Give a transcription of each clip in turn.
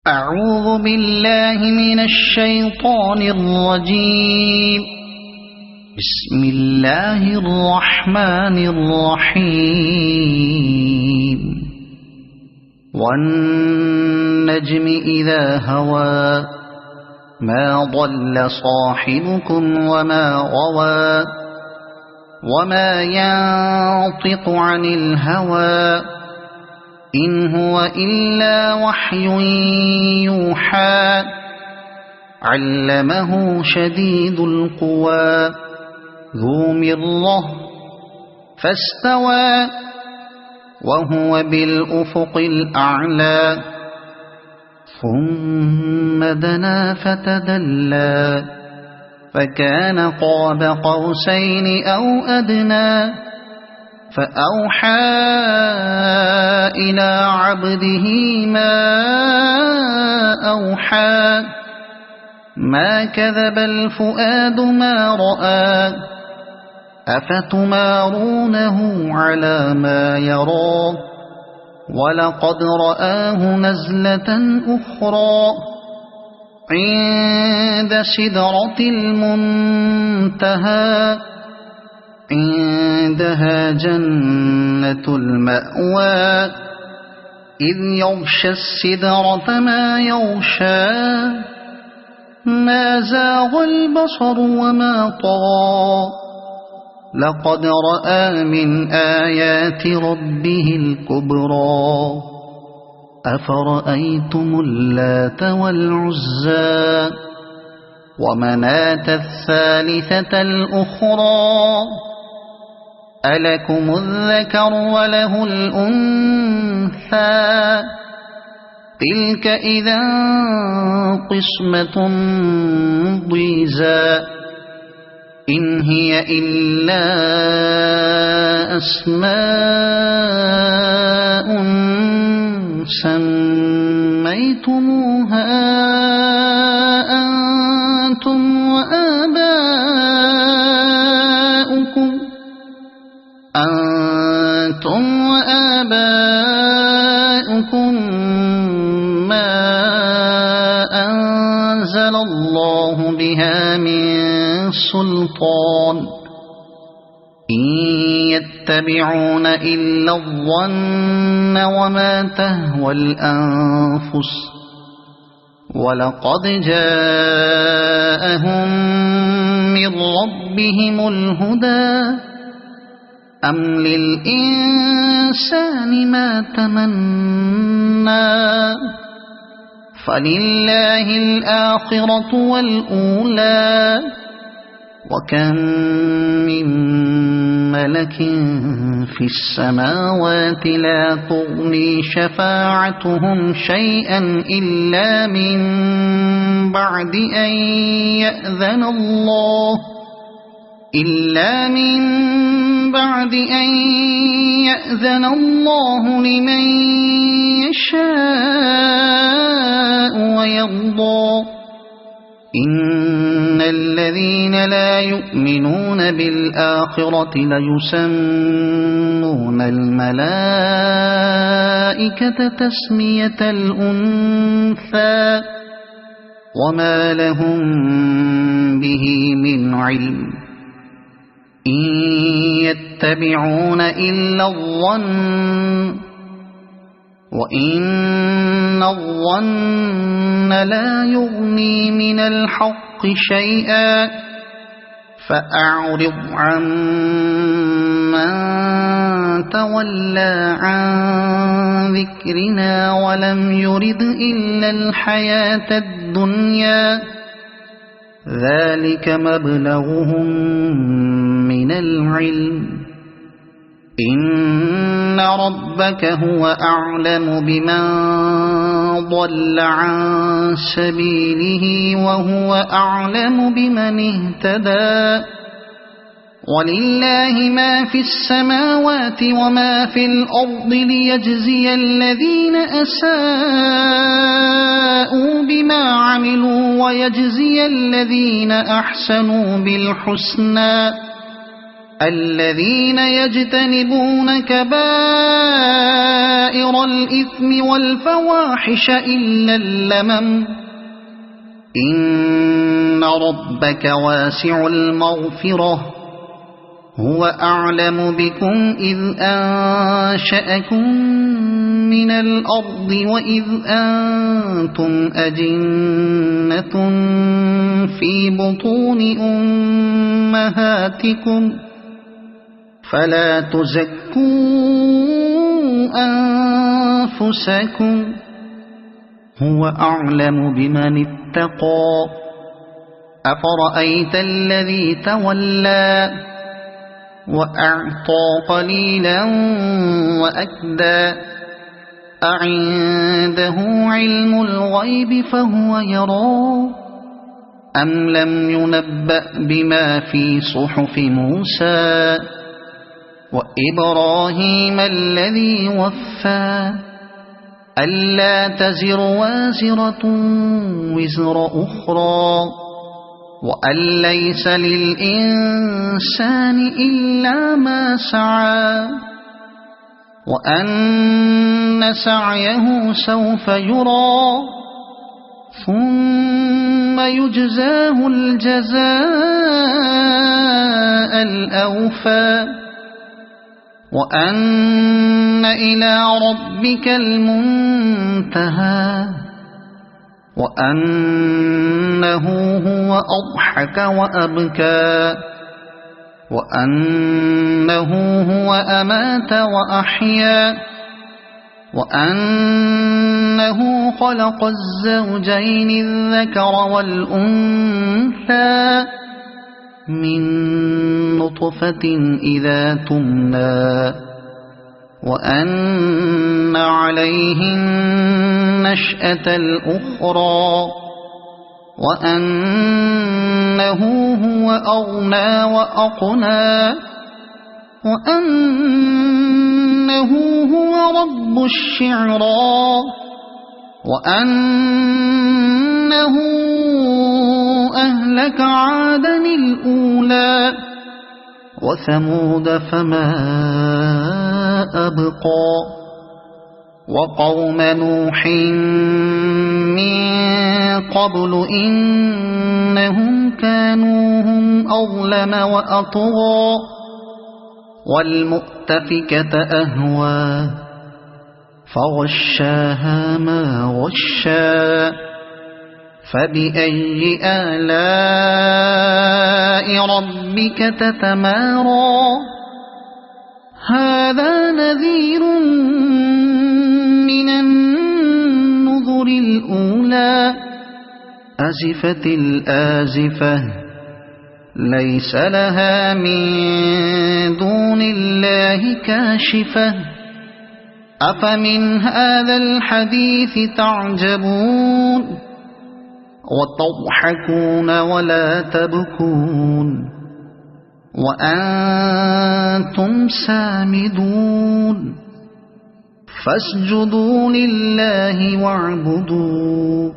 أعوذ بالله من الشيطان الرجيم. بسم الله الرحمن الرحيم. والنجم إذا هوى ما ضل صاحبكم وما غوى وما ينطق عن الهوى إن هو إلا وحي يوحى. علمه شديد القوى ذو مرة فاستوى وهو بالأفق الأعلى. ثم دنا فتدلى فكان قاب قوسين أو أدنى. فأوحى إلى عبده ما أوحى. ما كذب الفؤاد ما رأى. أفتمارونه على ما يرى. ولقد رآه نزلة أخرى عند سدرة المنتهى. عندها جنة المأوى إذ يغشى السدرة ما يغشى. ما زاغ البصر وما طغى. لقد رأى من آيات ربه الكبرى. أفرأيتم اللات والعزى ومناة الثالثة الأخرى. ألكم الذكر وله الأنثى تلك إذا قسمة ضيزى. إن هي إلا أسماء سميتموها أنتم وآباؤكم ما أنزل الله بها من سلطان. إن يتبعون إلا الظن وما تهوى الأنفس. ولقد جاءهم من ربهم الهدى. أم للإنسان ما تمنى. فلله الآخرة والأولى. وكم من ملك في السماوات لا تغني شفاعتهم شيئا إلا من بعد أن يأذن الله لمن يشاء ويرضى. إن الذين لا يؤمنون بالآخرة ليسمون الملائكة تسمية الأنثى وما لهم به من علم. إن يتبعون إلا الظن وإن الظن لا يغني من الحق شيئا. فأعرض عن من تولى عن ذكرنا ولم يرد إلا الحياة الدنيا. ذلك مبلغهم من العلم. إن ربك هو أعلم بمن ضل عن سبيله وهو أعلم بمن اهتدى. ولله ما في السماوات وما في الأرض ليجزي الذين أساءوا بما عملوا ويجزي الذين أحسنوا بالحسنى. الذين يجتنبون كبائر الإثم والفواحش إلا اللمم إن ربك واسع المغفرة هو أعلم بكم إذ أنشأكم من الأرض وإذ أنتم أجنة في بطون أمهاتكم فلا تزكوا أنفسكم هو أعلم بمن اتقى أفرأيت الذي تولى وأعطى قليلا وأكدى أعنده علم الغيب فهو يرى أم لم ينبأ بما في صحف موسى وإبراهيم الذي وفى ألا تزر وازرة وزر أخرى وأن ليس للإنسان إلا ما سعى وأن سعيه سوف يرى ثم يجزاه الجزاء الأوفى وأن إلى ربك المنتهى وأنه هو أضحك وأبكى وأنه هو أمات وأحيا وأنه خلق الزوجين الذكر والأنثى من نطفة إذا تمنى وأن عليه النشأة الأخرى وأنه هو أغنى وأقنى وأنه هو رب الشعرى وأنه أهلك عادا الأولى وثمود فما أبقى وقوم نوح من قبل إنهم كانوا هم أظلم وأطغى والمؤتفكة أهوى فغشاها ما غشا فبأي آلاء ربك تتمارى هذا نذير من النذر الأولى أزفت الآزفة ليس لها من دون الله كاشفة أفمن هذا الحديث تعجبون وتضحكون ولا تبكون وأنتم سامدون فاسجدوا لله واعبدوا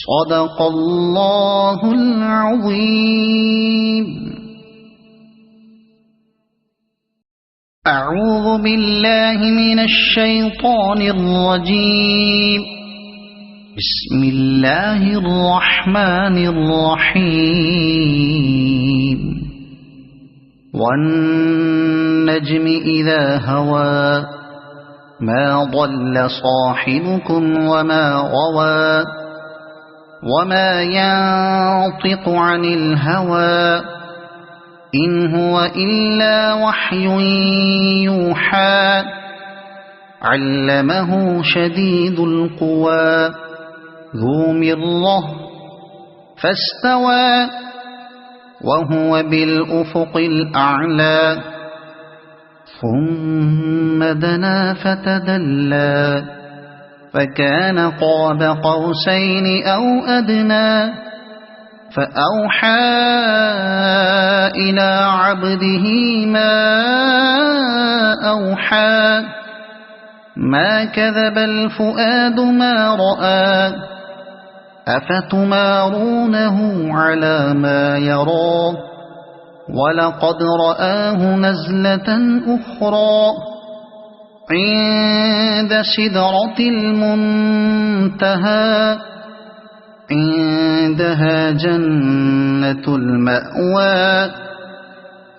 صدق الله العظيم أعوذ بالله من الشيطان الرجيم بسم الله الرحمن الرحيم والنجم إذا هوى ما ضل صاحبكم وما غوى وما ينطق عن الهوى إن هو إلا وحي يوحى علمه شديد القوى ذو مرة فاستوى وهو بالأفق الأعلى ثم دنا فتدلى فكان قاب قوسين أو أدنى فأوحى إلى عبده ما أوحى ما كذب الفؤاد ما رأى أفتمارونه على ما يرى ولقد رآه نزلة أخرى عند سدرة المنتهى عندها جنة المأوى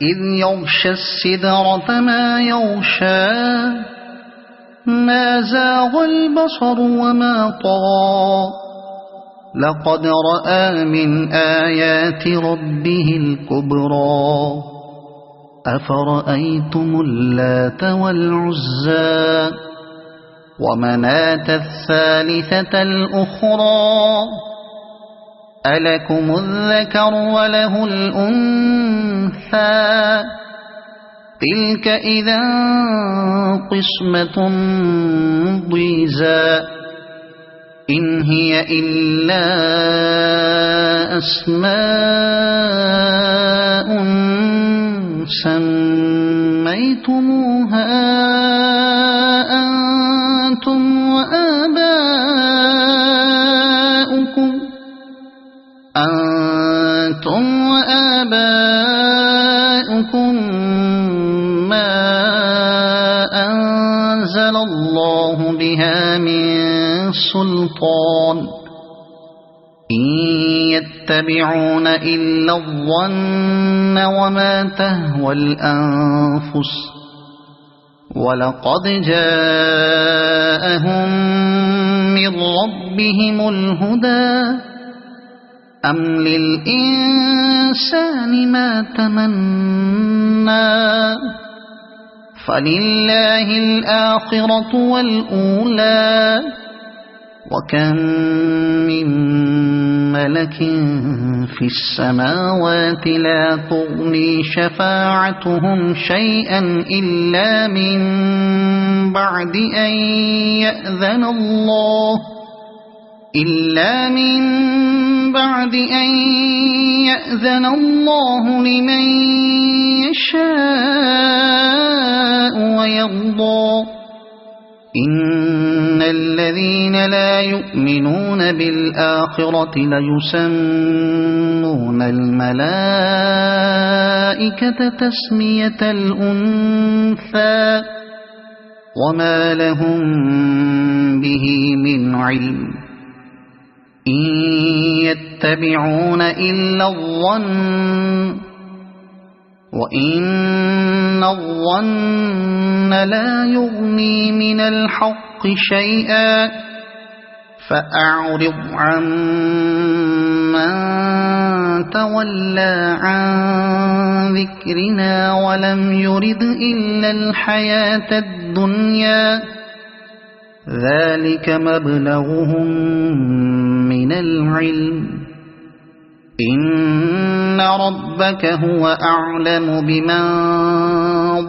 إذ يغشى السدرة ما يغشى ما زاغ البصر وما طغى لقد رأى من آيات ربه الكبرى أفرأيتم اللات والعزى ومناة الثالثة الأخرى ألكم الذكر وله الأنثى تلك إذا قسمة ضيزى إن هي إلا أسماء سميتموها أنتم وآباؤكم ما أنزل الله بها من سلطان إن يتبعون إلا الظن وما تهوى الأنفس ولقد جاءهم من ربهم الهدى أم للإنسان ما تمنى فلله الآخرة والأولى وكم من ملك في السماوات لا تغني شفاعتهم شيئا إلا من بعد أن يأذن الله لمن يشاء ويرضى إن الذين لا يؤمنون بالآخرة ليسمون الملائكة تسمية الأنثى وما لهم به من علم إن يتبعون إلا الظن وإن الظن لا يغني من الحق شيئا فأعرض عن من تولى عن ذكرنا ولم يرد إلا الحياة الدنيا ذلك مبلغهم من العلم إن ربك هو أعلم بمن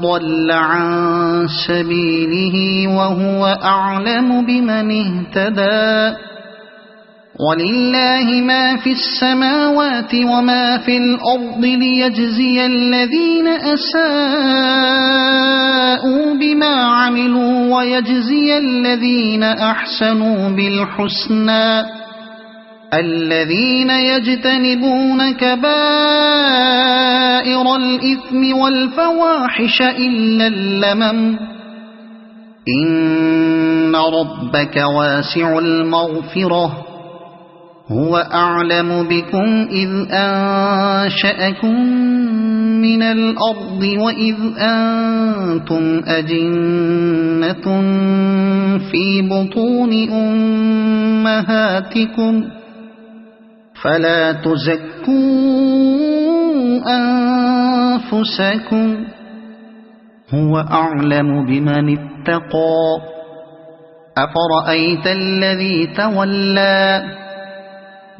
ضل عن سبيله وهو أعلم بمن اهتدى ولله ما في السماوات وما في الأرض ليجزي الذين أساءوا بما عملوا ويجزي الذين أحسنوا بالحسنى الذين يجتنبون كبائر الإثم والفواحش إلا اللمم إن ربك واسع المغفرة هو أعلم بكم إذ أنشأكم من الأرض وإذ أنتم أجنة في بطون أمهاتكم فلا تزكوا أنفسكم هو أعلم بمن اتقى أفرأيت الذي تولى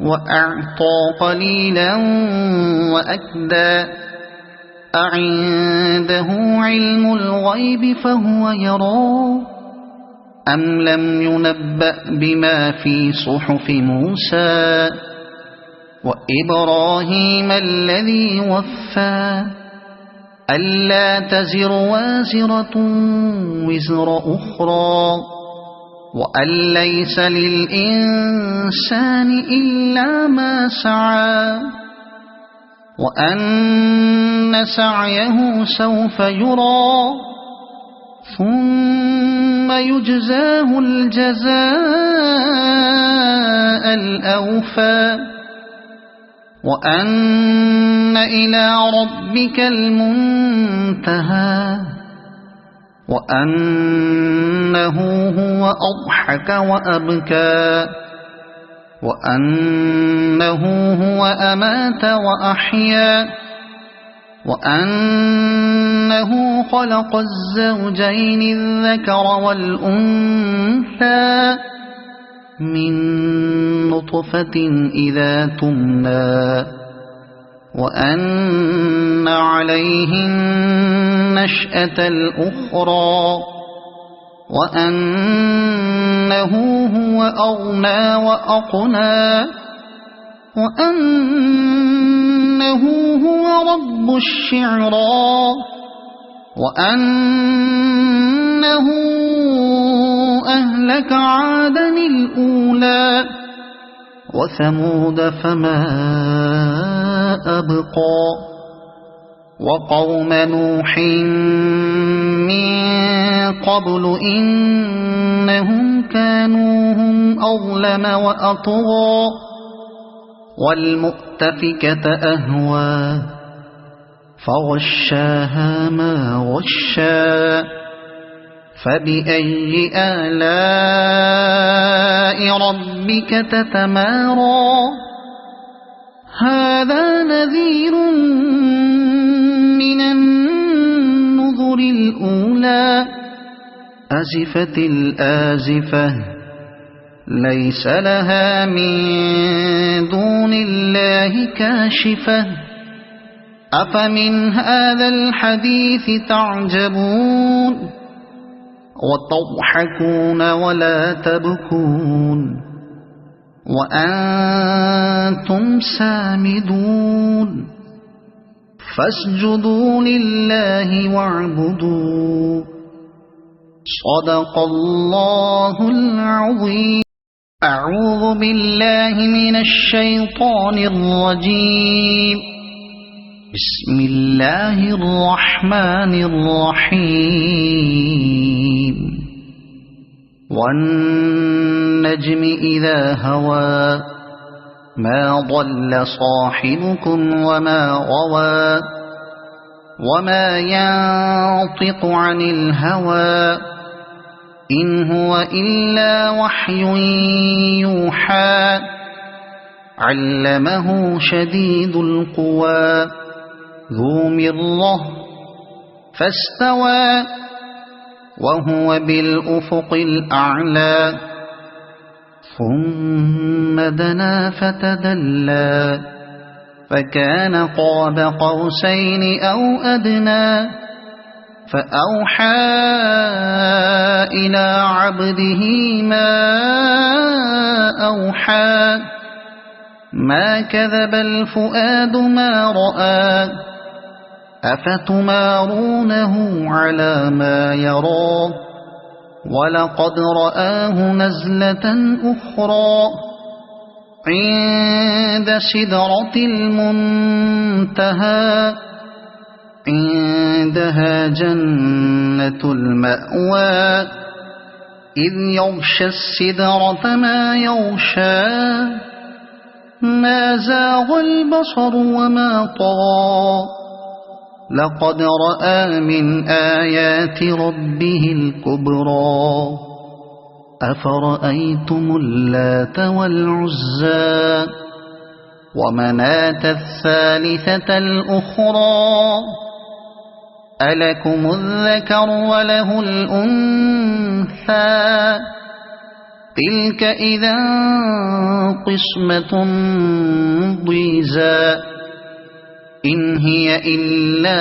وأعطى قليلا وأكدى أعنده علم الغيب فهو يرى أم لم ينبأ بما في صحف موسى وإبراهيم الذي وفى ألا تزر وازرة وزر أخرى وأن ليس للإنسان إلا ما سعى وأن سعيه سوف يرى ثم يجزاه الجزاء الأوفى وأن إلى ربك المنتهى وأنه هو أضحك وأبكى وأنه هو أمات وأحيا وأنه خلق الزوجين الذكر والأنثى من نطفة إذا تمنى وأن عليه النشأة الأخرى وأنه هو أغنى وأقنى وأنه هو رب الشعرى وأنه أهلك عادا الأولى وثمود فما أبقى وقوم نوح من قبل إنهم كانوا هم أظلم وأطغى والمؤتفكة أهوى فغشاها ما غشا فبأي آلاء ربك تتمارى هذا نذير من النذر الأولى أزفت الآزفة ليس لها من دون الله كاشفة أفمن هذا الحديث تعجبون وتضحكون ولا تبكون وأنتم سامدون فاسجدوا لله واعبدوا صدق الله العظيم أعوذ بالله من الشيطان الرجيم بسم الله الرحمن الرحيم والنجم إذا هوى ما ضل صاحبكم وما غوى وما ينطق عن الهوى إن هو إلا وحي يوحى علمه شديد القوى ذو مرة فاستوى وهو بالأفق الأعلى ثم دنا فتدلى فكان قاب قوسين أو أدنى فأوحى إلى عبده ما أوحى ما كذب الفؤاد ما رأى أفتمارونه على ما يرى ولقد رآه نزلة أخرى عند سدرة المنتهى عندها جنة المأوى إذ يغشى السدرة ما يغشى ما زاغ البصر وما طغى لقد رأى من آيات ربه الكبرى أفرأيتم اللات والعزى ومناة الثالثة الأخرى ألكم الذكر وله الأنثى تلك إذا قسمة ضيزى إن هي إلا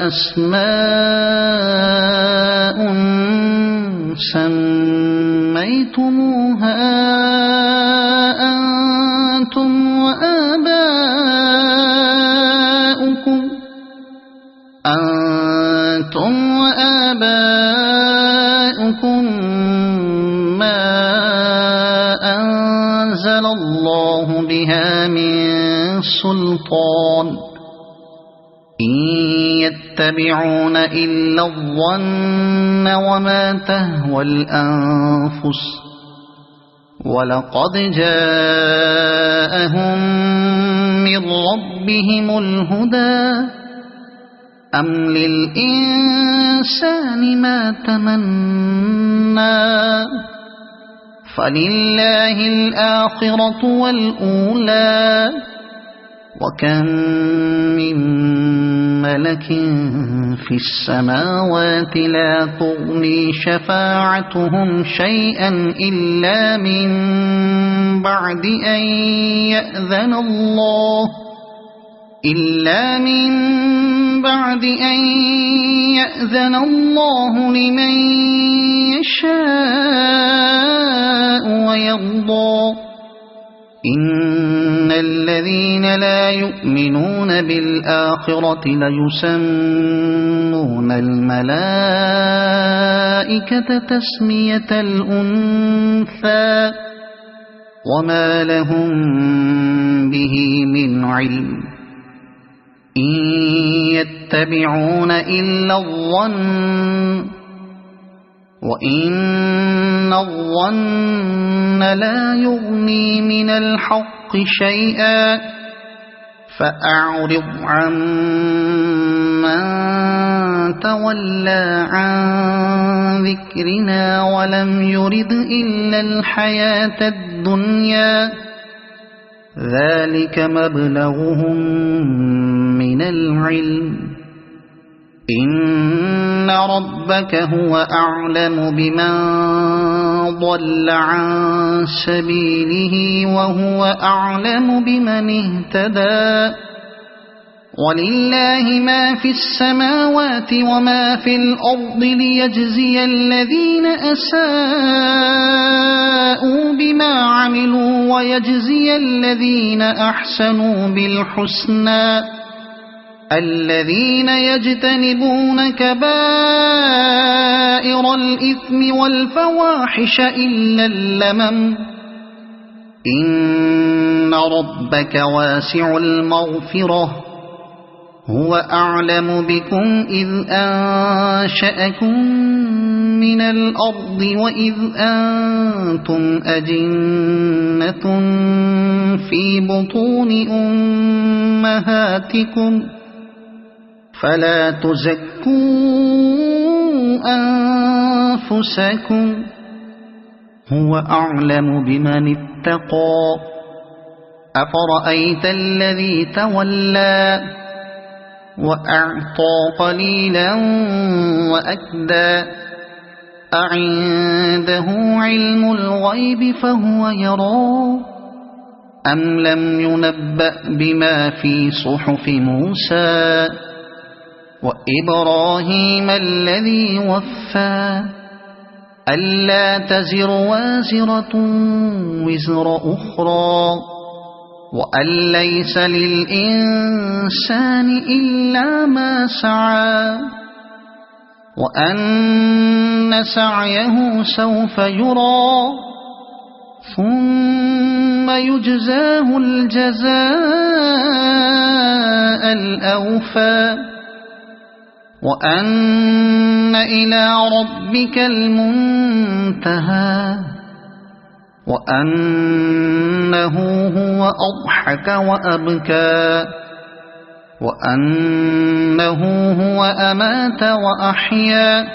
أسماء سميتموها أنتم وآباؤكم ما أنزل الله بها من سلطان إن يتبعون إلا الظن وما تهوى الأنفس ولقد جاءهم من ربهم الهدى أم للإنسان ما تمنى فلله الآخرة والأولى وكم من ملك في السماوات لا تغني شفاعتهم شيئا إلا من بعد أن يأذن الله لمن يشاء ويرضى إن الذين لا يؤمنون بالآخرة ليسمون الملائكة تسمية الأنثى وما لهم به من علم إن يتبعون إلا الظن وإن الظن لا يغني من الحق شيئا فأعرض عن من تولى عن ذكرنا ولم يرد إلا الحياة الدنيا ذلك مبلغهم من العلم إن ربك هو أعلم بمن ضل عن سبيله وهو أعلم بمن اهتدى ولله ما في السماوات وما في الأرض ليجزي الذين أساءوا بما عملوا ويجزي الذين أحسنوا بالحسنى الذين يجتنبون كبائر الإثم والفواحش إلا اللمم إن ربك واسع المغفرة هو أعلم بكم إذ أنشأكم من الأرض وإذ أنتم أجنة في بطون أمهاتكم فلا تزكوا أنفسكم هو أعلم بمن اتقى أفرأيت الذي تولى وأعطى قليلا وأكدى أعنده علم الغيب فهو يرى أم لم ينبأ بما في صحف موسى وإبراهيم الذي وفى ألا تزر وازرة وزر أخرى وأن ليس للإنسان إلا ما سعى وأن سعيه سوف يرى ثم يجزاه الجزاء الأوفى وأن إلى ربك المنتهى وأنه هو أضحك وأبكى وأنه هو أمات وأحيا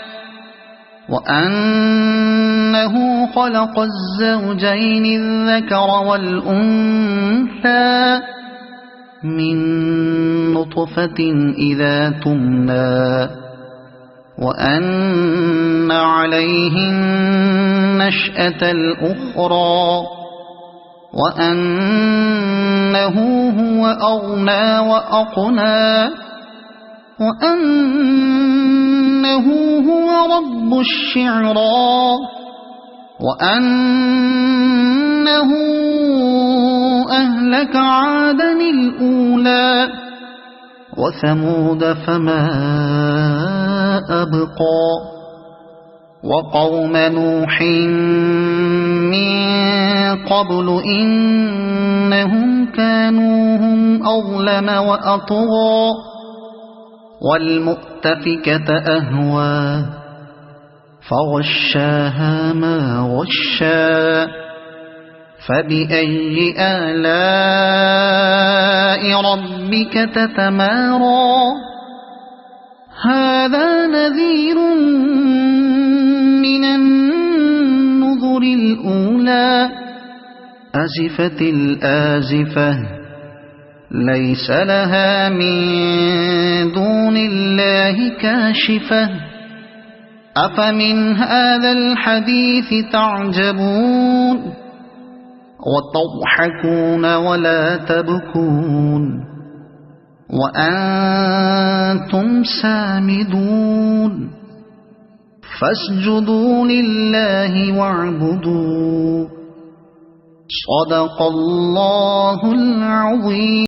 وأنه خلق الزوجين الذكر والأنثى من نطفة إذا تمنى وأن عليه النشأة الأخرى وأنه هو أغنى وأقنى وأنه هو رب الشعرى وأنه أهلك عادا الأولى وثمود فما أبقى وقوم نوح من قبل إنهم كانوا هم أظلم وأطغى والمؤتفكة أهوى فغشاها ما غشا فبأي آلاء ربك تتمارى هذا نذير من النذر الأولى أزفت الآزفة ليس لها من دون الله كاشفة أفمن هذا الحديث تعجبون وتضحكون ولا تبكون وأنتم سامدون فاسجدوا لله واعبدوا صدق الله العظيم.